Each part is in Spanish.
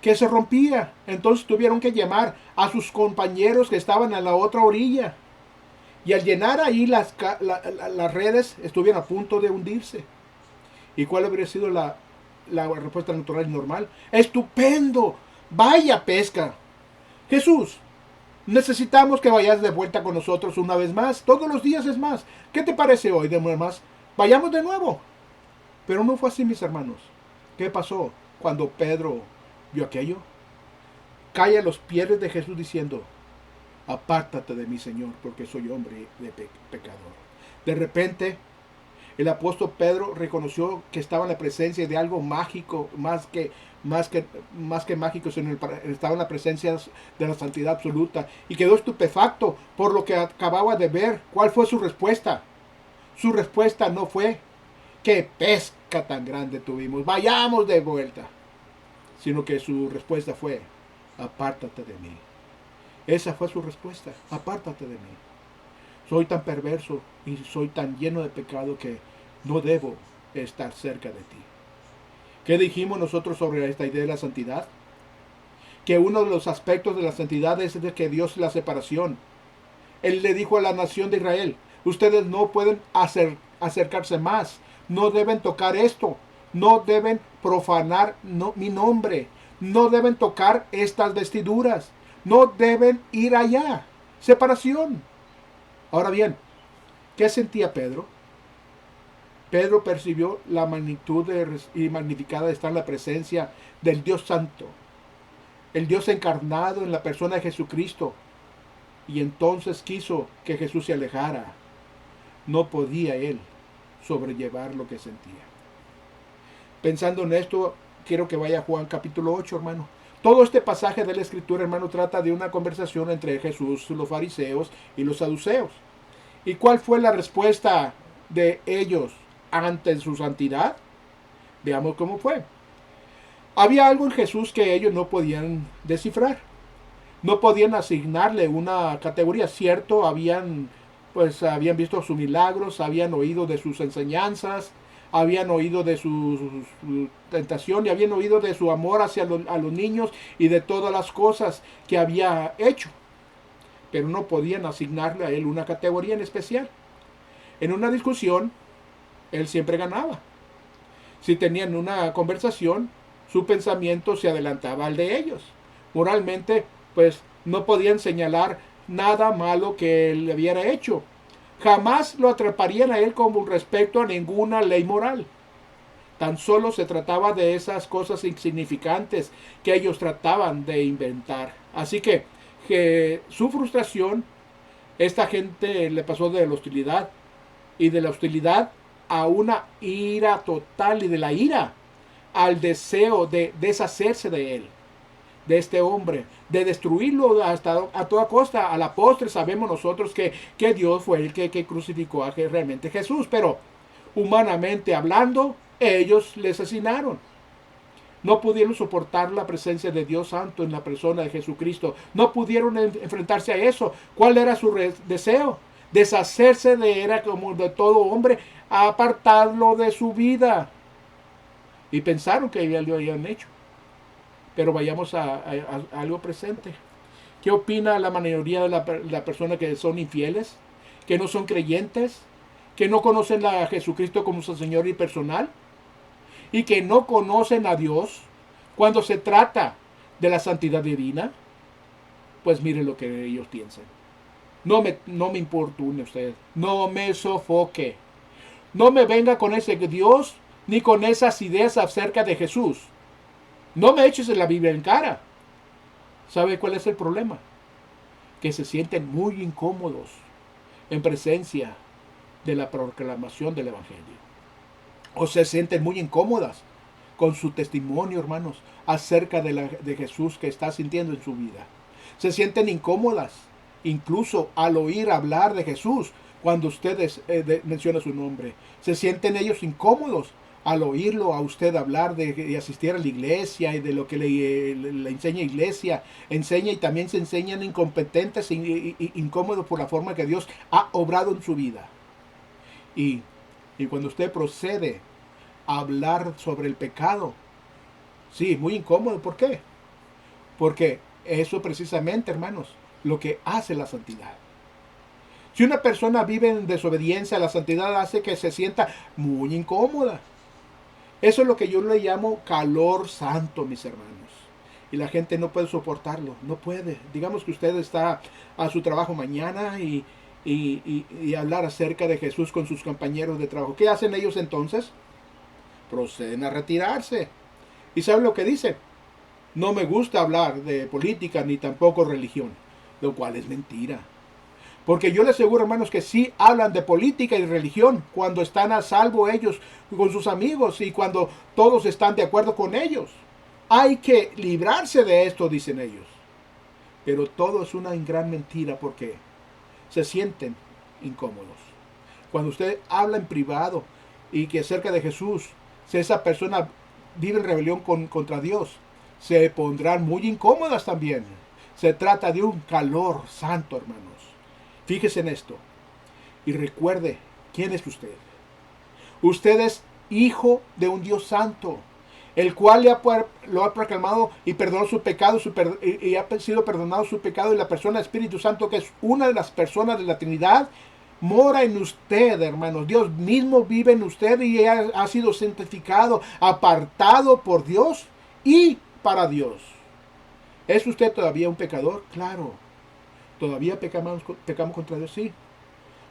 que se rompía. Entonces tuvieron que llamar a sus compañeros que estaban a la otra orilla. Y al llenar ahí las redes, estuvieron a punto de hundirse. ¿Y cuál habría sido la respuesta natural y normal? ¡Estupendo! ¡Vaya pesca! Jesús, necesitamos que vayas de vuelta con nosotros una vez más. Todos los días es más. ¿Qué te parece hoy de más? Vayamos de nuevo. Pero no fue así, mis hermanos. ¿Qué pasó cuando Pedro vio aquello? Cae a los pies de Jesús diciendo, apártate de mí, Señor, porque soy hombre de pecador. De repente, el apóstol Pedro reconoció que estaba en la presencia de algo mágico, más que mágico, sino estaba en la presencia de la santidad absoluta, y quedó estupefacto por lo que acababa de ver. ¿Cuál fue su respuesta? Su respuesta no fue, qué pesca tan grande tuvimos, vayamos de vuelta, sino que su respuesta fue, apártate de mí. Esa fue su respuesta, apártate de mí. Soy tan perverso y soy tan lleno de pecado que no debo estar cerca de ti. ¿Qué dijimos nosotros sobre esta idea de la santidad? Que uno de los aspectos de la santidad es de que Dios es la separación. Él le dijo a la nación de Israel, ustedes no pueden acercarse más, no deben tocar esto, no deben profanar mi nombre, no deben tocar estas vestiduras, no deben ir allá. Separación. Ahora bien, ¿qué sentía Pedro? Pedro percibió la magnitud y magnificada de estar en la presencia del Dios Santo, el Dios encarnado en la persona de Jesucristo, y entonces quiso que Jesús se alejara. No podía él sobrellevar lo que sentía. Pensando en esto, quiero que vaya a Juan capítulo 8, hermano. Todo este pasaje de la Escritura, hermano, trata de una conversación entre Jesús, los fariseos y los saduceos. ¿Y cuál fue la respuesta de ellos ante su santidad? Veamos cómo fue. Había algo en Jesús que ellos no podían descifrar. No podían asignarle una categoría. Cierto, habían visto sus milagros, habían oído de sus enseñanzas, habían oído de su tentación y habían oído de su amor hacia a los niños y de todas las cosas que había hecho. Pero no podían asignarle a él una categoría en especial. En una discusión, él siempre ganaba. Si tenían una conversación, su pensamiento se adelantaba al de ellos. Moralmente, pues no podían señalar nada malo que él hubiera hecho. Jamás lo atraparían a él con respecto a ninguna ley moral. Tan solo se trataba de esas cosas insignificantes que ellos trataban de inventar. Así que su frustración, esta gente le pasó de la hostilidad y de la hostilidad a una ira total y de la ira al deseo de deshacerse de él, de este hombre, de destruirlo hasta a toda costa. A la postre sabemos nosotros que Dios fue el que crucificó a realmente Jesús, pero humanamente hablando, ellos le asesinaron. No pudieron soportar la presencia de Dios Santo en la persona de Jesucristo. No pudieron enfrentarse a eso. ¿Cuál era su deseo? Deshacerse de él como de todo hombre, apartarlo de su vida. Y pensaron que ya lo habían hecho. Pero vayamos a algo presente. ¿Qué opina la mayoría de la personas que son infieles? ¿Que no son creyentes? ¿Que no conocen a Jesucristo como su Señor y personal? ¿Y que no conocen a Dios cuando se trata de la santidad divina? Pues miren lo que ellos piensan. No me importune usted. No me sofoque. No me venga con ese Dios ni con esas ideas acerca de Jesús. No me eches la Biblia en cara. ¿Sabe cuál es el problema? Que se sienten muy incómodos en presencia de la proclamación del Evangelio. O se sienten muy incómodas con su testimonio, hermanos, acerca de Jesús que está sintiendo en su vida. Se sienten incómodas, incluso al oír hablar de Jesús, cuando ustedes mencionan su nombre. Se sienten ellos incómodos al oírlo a usted hablar de asistir a la iglesia y de lo que le enseña iglesia. Enseña y también se enseñan incompetentes e incómodos por la forma que Dios ha obrado en su vida. Y cuando usted procede a hablar sobre el pecado, sí, muy incómodo. ¿Por qué? Porque eso precisamente, hermanos, lo que hace la santidad. Si una persona vive en desobediencia, la santidad hace que se sienta muy incómoda. Eso es lo que yo le llamo calor santo, mis hermanos. Y la gente no puede soportarlo, no puede. Digamos que usted está a su trabajo mañana y hablar acerca de Jesús con sus compañeros de trabajo. ¿Qué hacen ellos entonces? Proceden a retirarse. ¿Y saben lo que dicen? No me gusta hablar de política ni tampoco religión, lo cual es mentira. Porque yo les aseguro, hermanos, que sí hablan de política y religión cuando están a salvo ellos con sus amigos y cuando todos están de acuerdo con ellos. Hay que librarse de esto, dicen ellos. Pero todo es una gran mentira porque se sienten incómodos. Cuando usted habla en privado y que acerca de Jesús, si esa persona vive en rebelión contra Dios, se pondrán muy incómodas también. Se trata de un calor santo, hermanos. Fíjese en esto y recuerde quién es usted. Usted es hijo de un Dios santo, el cual lo ha proclamado y perdonó su pecado y ha sido perdonado su pecado, y la persona Espíritu Santo, que es una de las personas de la Trinidad, mora en usted, hermanos. Dios mismo vive en usted y ha sido santificado, apartado por Dios y para Dios. ¿Es usted todavía un pecador? Claro. ¿Todavía pecamos contra Dios? Sí.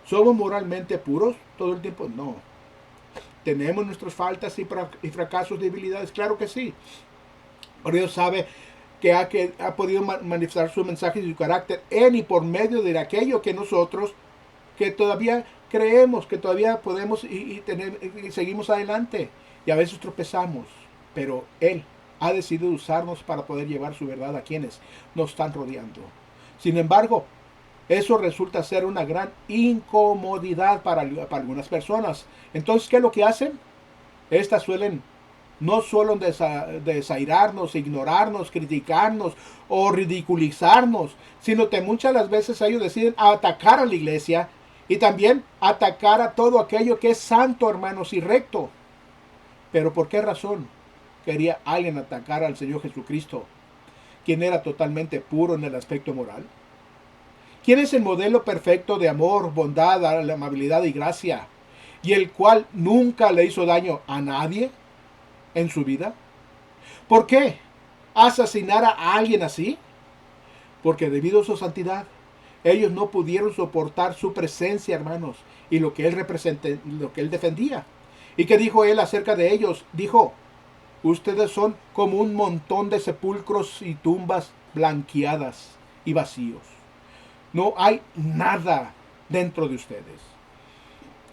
¿Somos moralmente puros todo el tiempo? No. ¿Tenemos nuestras faltas y fracasos, debilidades? Claro que sí. Pero Dios sabe que ha podido manifestar su mensaje y su carácter en y por medio de aquello que nosotros, que todavía creemos, que todavía podemos y seguimos adelante. Y a veces tropezamos, pero Él ha decidido usarnos para poder llevar su verdad a quienes nos están rodeando. Sin embargo, eso resulta ser una gran incomodidad para algunas personas. Entonces, ¿qué es lo que hacen? Estas suelen no solo desairarnos, ignorarnos, criticarnos o ridiculizarnos, sino que muchas de las veces ellos deciden atacar a la iglesia y también atacar a todo aquello que es santo, hermanos, y recto. Pero ¿por qué razón quería alguien atacar al Señor Jesucristo, quien era totalmente puro en el aspecto moral? ¿Quién es el modelo perfecto de amor, bondad, amabilidad y gracia, y el cual nunca le hizo daño a nadie en su vida? ¿Por qué asesinar a alguien así? Porque debido a su santidad, ellos no pudieron soportar su presencia, hermanos, y lo que él lo que él defendía. ¿Y qué dijo él acerca de ellos? Dijo: ustedes son como un montón de sepulcros y tumbas blanqueadas y vacíos. No hay nada dentro de ustedes.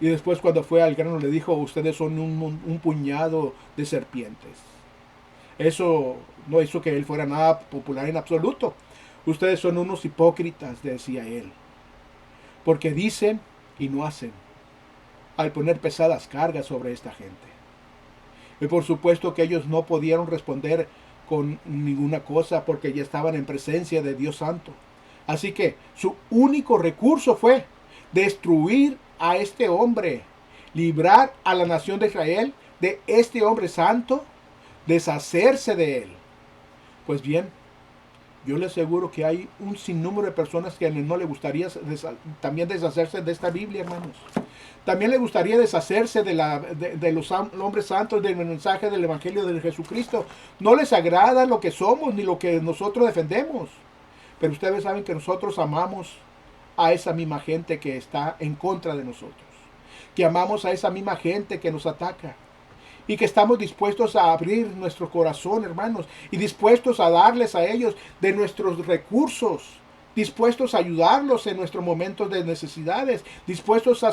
Y después, cuando fue al grano, le dijo: ustedes son un puñado de serpientes. Eso no hizo que él fuera nada popular en absoluto. Ustedes son unos hipócritas, decía él, porque dicen y no hacen, al poner pesadas cargas sobre esta gente. Y por supuesto que ellos no pudieron responder con ninguna cosa porque ya estaban en presencia de Dios Santo. Así que su único recurso fue destruir a este hombre, librar a la nación de Israel de este hombre santo, deshacerse de él. Pues bien, yo le aseguro que hay un sinnúmero de personas que no le gustaría también deshacerse de esta Biblia, hermanos. También le gustaría deshacerse de los hombres santos, del mensaje del Evangelio de Jesucristo. No les agrada lo que somos ni lo que nosotros defendemos. Pero ustedes saben que nosotros amamos a esa misma gente que está en contra de nosotros. Que amamos a esa misma gente que nos ataca. Y que estamos dispuestos a abrir nuestro corazón, hermanos. Y dispuestos a darles a ellos de nuestros recursos. Dispuestos a ayudarlos en nuestros momentos de necesidades. Dispuestos a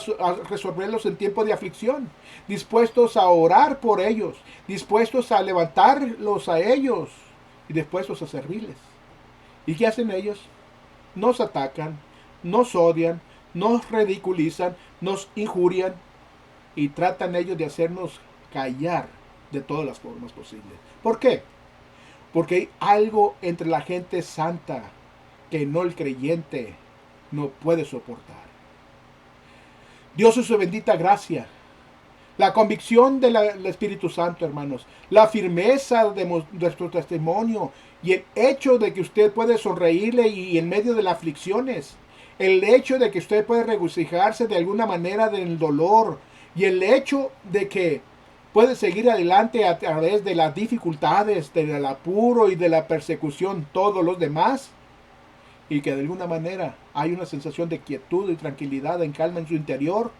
resolverlos en tiempo de aflicción. Dispuestos a orar por ellos. Dispuestos a levantarlos a ellos. Y dispuestos a servirles. ¿Y qué hacen ellos? Nos atacan, nos odian, nos ridiculizan, nos injurian y tratan ellos de hacernos callar de todas las formas posibles. ¿Por qué? Porque hay algo entre la gente santa que no el creyente no puede soportar. Dios en su bendita gracia La convicción del Espíritu Santo, hermanos. La firmeza de nuestro testimonio. Y el hecho de que usted puede sonreírle y en medio de las aflicciones. El hecho de que usted puede regocijarse de alguna manera del dolor. Y el hecho de que puede seguir adelante a través de las dificultades, del apuro y de la persecución, todos los demás. Y que de alguna manera hay una sensación de quietud y tranquilidad, en calma en su interior.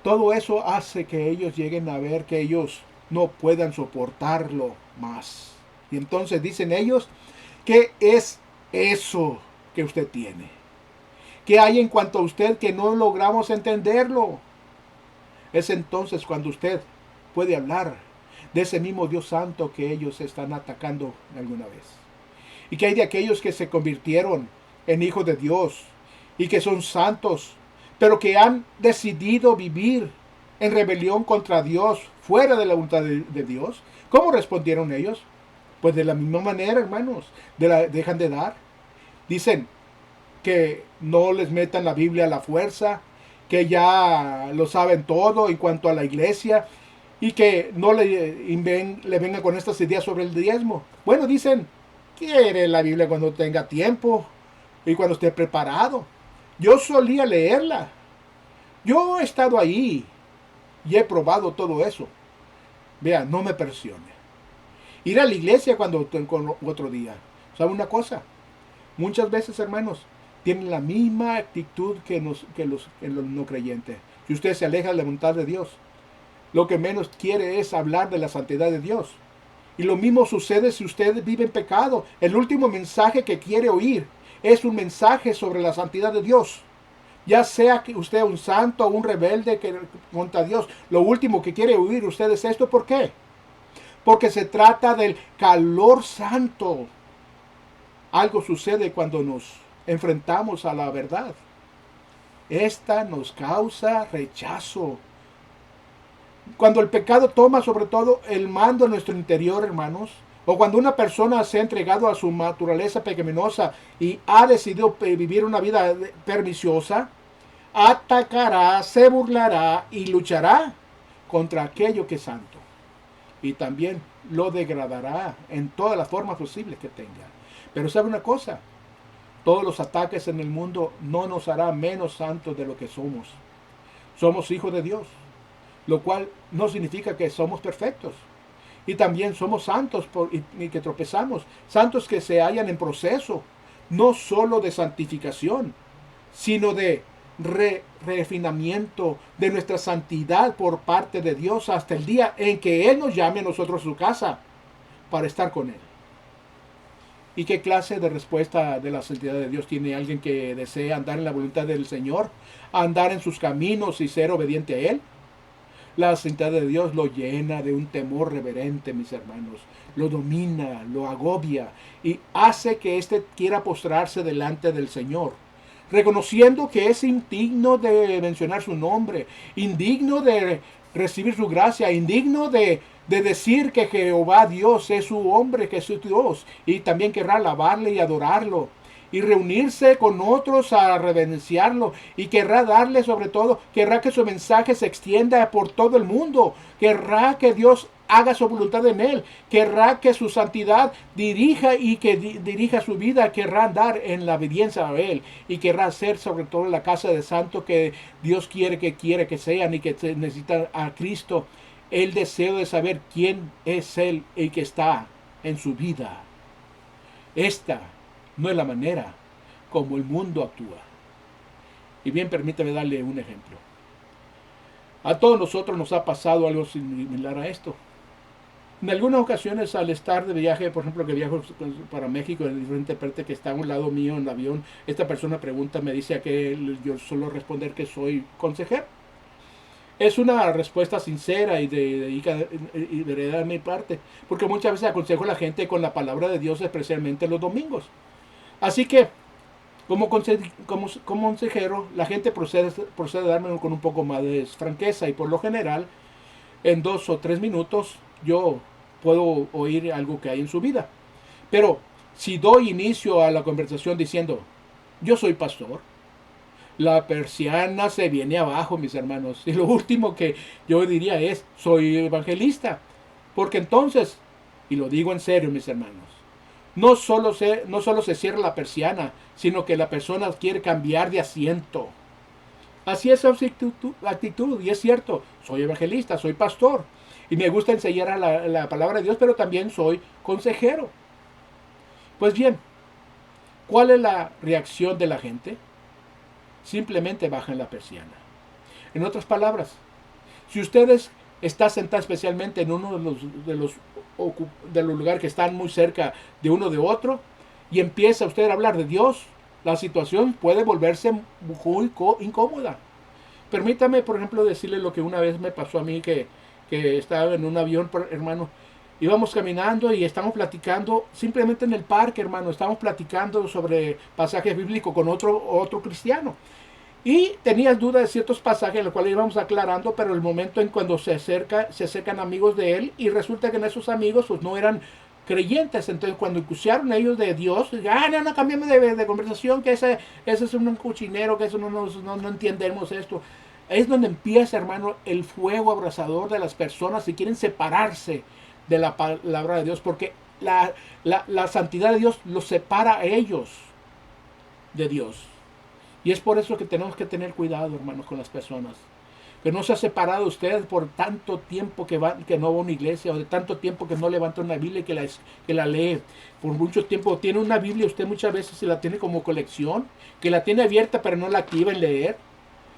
Todo eso hace que ellos lleguen a ver que ellos no puedan soportarlo más. Y entonces dicen ellos, ¿qué es eso que usted tiene? ¿Qué hay en cuanto a usted que no logramos entenderlo? Es entonces cuando usted puede hablar de ese mismo Dios Santo que ellos están atacando alguna vez. ¿Y qué hay de aquellos que se convirtieron en hijos de Dios y que son santos, pero que han decidido vivir en rebelión contra Dios, fuera de la voluntad de Dios? ¿Cómo respondieron ellos? Pues de la misma manera, hermanos, dejan de dar. Dicen que no les metan la Biblia a la fuerza, que ya lo saben todo en cuanto a la iglesia y que no le vengan con estas ideas sobre el diezmo. Bueno, dicen, quiere la Biblia cuando tenga tiempo y cuando esté preparado. Yo solía leerla. Yo he estado ahí y he probado todo eso. Vea, no me presione. Ir a la iglesia cuando con otro día. ¿Sabe una cosa? Muchas veces, hermanos, tienen la misma actitud que los no creyentes. Si usted se aleja de la voluntad de Dios, lo que menos quiere es hablar de la santidad de Dios. Y lo mismo sucede si usted vive en pecado. El último mensaje que quiere oír es un mensaje sobre la santidad de Dios. Ya sea que usted es un santo o un rebelde que contra Dios, lo último que quiere oír usted es esto. ¿Por qué? Porque se trata del calor santo. Algo sucede cuando nos enfrentamos a la verdad. Esta nos causa rechazo. Cuando el pecado toma sobre todo el mando en nuestro interior, hermanos, o cuando una persona se ha entregado a su naturaleza pecaminosa y ha decidido vivir una vida perniciosa, atacará, se burlará y luchará contra aquello que es santo. Y también lo degradará en todas las formas posibles que tenga. Pero sabe una cosa, todos los ataques en el mundo no nos hará menos santos de lo que somos. Somos hijos de Dios, lo cual no significa que somos perfectos. Y también somos santos y que tropezamos, santos que se hallan en proceso, no solo de santificación, sino de refinamiento de nuestra santidad por parte de Dios hasta el día en que Él nos llame a nosotros a su casa para estar con Él. ¿Y qué clase de respuesta de la santidad de Dios tiene alguien que desea andar en la voluntad del Señor, andar en sus caminos y ser obediente a Él? La santidad de Dios lo llena de un temor reverente, mis hermanos. Lo domina, lo agobia y hace que éste quiera postrarse delante del Señor, reconociendo que es indigno de mencionar su nombre, indigno de recibir su gracia, indigno de decir que Jehová Dios es su hombre, que es su Dios, y también querrá alabarle y adorarlo, y reunirse con otros a reverenciarlo, y querrá darle sobre todo, querrá que su mensaje se extienda por todo el mundo, querrá que Dios haga su voluntad en él, querrá que su santidad dirija y que dirija su vida, querrá andar en la obediencia a él, y querrá ser sobre todo la casa de santo que Dios quiere que sean y que necesitan a Cristo. El deseo de saber quién es Él y que está en su vida. Esta no es la manera como el mundo actúa. Y bien, permítame darle un ejemplo. A todos nosotros nos ha pasado algo similar a esto. En algunas ocasiones, al estar de viaje, por ejemplo, que viajo para México, en diferente parte que está a un lado mío en el avión, esta persona pregunta, me dice a que yo suelo responder que soy consejero. Es una respuesta sincera y de verdad de mi parte, porque muchas veces aconsejo a la gente con la palabra de Dios, especialmente los domingos. Así que, como consejero, la gente procede a darme con un poco más de franqueza y por lo general, en 2 o 3 minutos, yo puedo oír algo que hay en su vida. Pero si doy inicio a la conversación diciendo, yo soy pastor, la persiana se viene abajo, mis hermanos. Y lo último que yo diría es, soy evangelista. Porque entonces, y lo digo en serio, mis hermanos, no solo se cierra la persiana, sino que la persona quiere cambiar de asiento. Así es su actitud, y es cierto, soy evangelista, soy pastor, y me gusta enseñar a la palabra de Dios, pero también soy consejero. Pues bien, ¿cuál es la reacción de la gente? Simplemente bajan la persiana. En otras palabras, si ustedes están sentados especialmente en uno de los lugares que están muy cerca de uno de otro, y empieza usted a hablar de Dios, la situación puede volverse muy incómoda. Permítame, por ejemplo, decirle lo que una vez me pasó a mí, que estaba en un avión, hermano. Íbamos caminando y estamos platicando, simplemente en el parque, hermano, estamos platicando sobre pasajes bíblicos con otro cristiano. Y tenías dudas de ciertos pasajes en los cuales íbamos aclarando, pero el momento en cuando se acercan amigos de él, y resulta que en esos amigos pues no eran creyentes. Entonces cuando escucharon ellos de Dios, no, cambiame de conversación, que ese es un cochinero, que eso no entendemos esto. Es donde empieza, hermano, el fuego abrasador de las personas si quieren separarse de la palabra de Dios, porque la santidad de Dios los separa a ellos de Dios. Y es por eso que tenemos que tener cuidado, hermanos, con las personas. Que no se ha separado usted por tanto tiempo que no va a una iglesia, o de tanto tiempo que no levanta una Biblia y que la lee. Por mucho tiempo tiene una Biblia, usted muchas veces se la tiene como colección, que la tiene abierta pero no la activa en leer.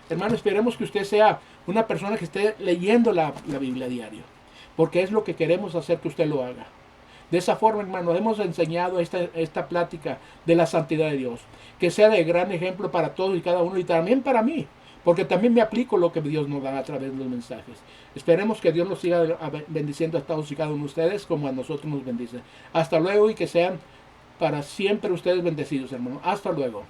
Hermano, esperemos que usted sea una persona que esté leyendo la Biblia a diario, porque es lo que queremos hacer que usted lo haga. De esa forma, hermano, hemos enseñado esta plática de la santidad de Dios, que sea de gran ejemplo para todos y cada uno, y también para mí, porque también me aplico lo que Dios nos da a través de los mensajes. Esperemos que Dios nos siga bendiciendo a todos y cada uno de ustedes como a nosotros nos bendice. Hasta luego, y que sean para siempre ustedes bendecidos, hermano. Hasta luego.